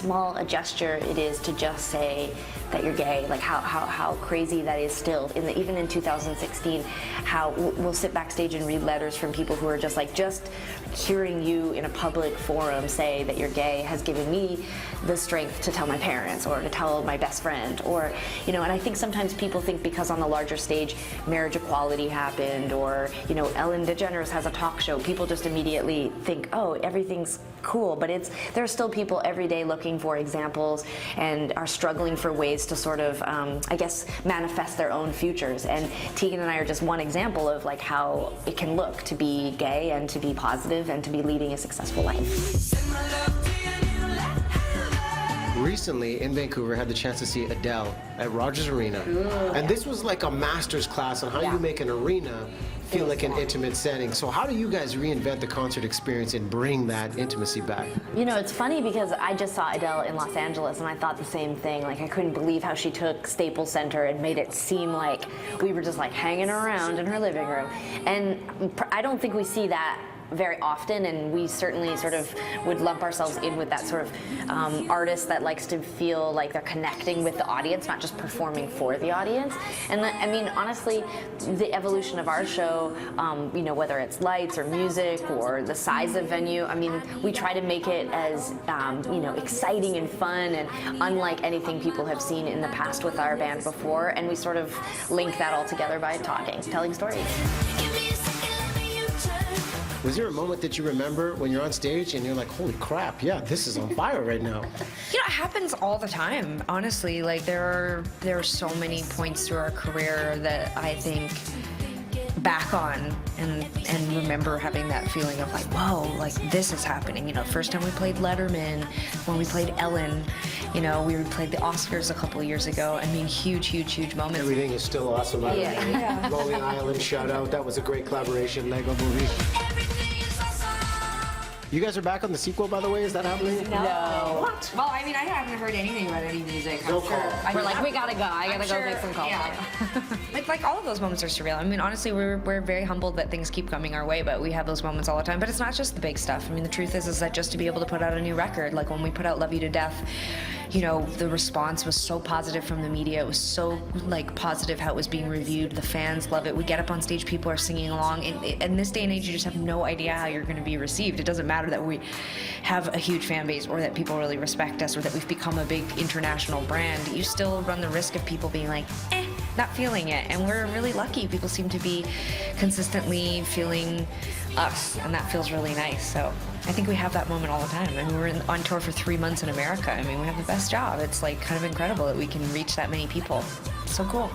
small a gesture it is to just say that you're gay, like how crazy that is still. Even in 2016, how we'll sit backstage and read letters from people who are just like, just hearing you in a public forum say that you're gay has given me the strength to tell my parents or to tell my best friend, or, you know, and I think sometimes people think because on the larger stage marriage equality happened, or, you know, Ellen DeGeneres has a talk show, people just immediately think, oh, everything's cool, but there are still people every day looking for examples and are struggling for ways to sort of, I guess, manifest their own futures. And Tegan and I are just one example of like how it can look to be gay and to be positive and to be leading a successful life. Recently in Vancouver, I had the chance to see Adele at Rogers Arena. Ooh, and this was like a master's class on how you make an arena feel like an intimate setting. So how do you guys reinvent the concert experience and bring that intimacy back? You know, it's funny because I just saw Adele in Los Angeles and I thought the same thing. Like, I couldn't believe how she took Staples Center and made it seem like we were just like hanging around in her living room. And I don't think we see that very often, and we certainly sort of would lump ourselves in with that sort of artist that likes to feel like they're connecting with the audience, not just performing for the audience. And I mean, honestly, the evolution of our show, you know, whether it's lights or music or the size of venue, I mean, we try to make it as, you know, exciting and fun and unlike anything people have seen in the past with our band before, and we sort of link that all together by telling stories. Was there a moment that you remember when you're on stage and you're like, holy crap, yeah, this is on fire right now? You know, it happens all the time, honestly. Like, there are so many points through our career that I think back on and remember having that feeling of like, whoa, like this is happening. You know, first time we played Letterman, when we played Ellen, you know, we played the Oscars a couple of years ago. I mean, huge moments. Everything is still awesome. Yeah. Lonely Island, shout out. That was a great collaboration, Lego movie. You guys are back on the sequel, by the way? Is that happening? No. What? Well, I mean, I haven't heard anything about any music. No call. We're like, we gotta go. I gotta go make some calls. Yeah. like all of those moments are surreal. I mean, honestly, we're very humbled that things keep coming our way, but we have those moments all the time. But it's not just the big stuff. I mean, the truth is that just to be able to put out a new record, like when we put out Love You to Death, you know, the response was so positive from the media. It was so like positive how it was being reviewed. The fans love it. We get up on stage, people are singing along. In this day and age, you just have no idea how you're going to be received. It doesn't matter that we have a huge fan base or that people really respect us or that we've become a big international brand. You still run the risk of people being like, not feeling it. And we're really lucky. People seem to be consistently feeling us, and that feels really nice. So I think we have that moment all the time. I mean, we're on tour for 3 months in America. I mean, we have the best job. It's like kind of incredible that we can reach that many people. It's so cool.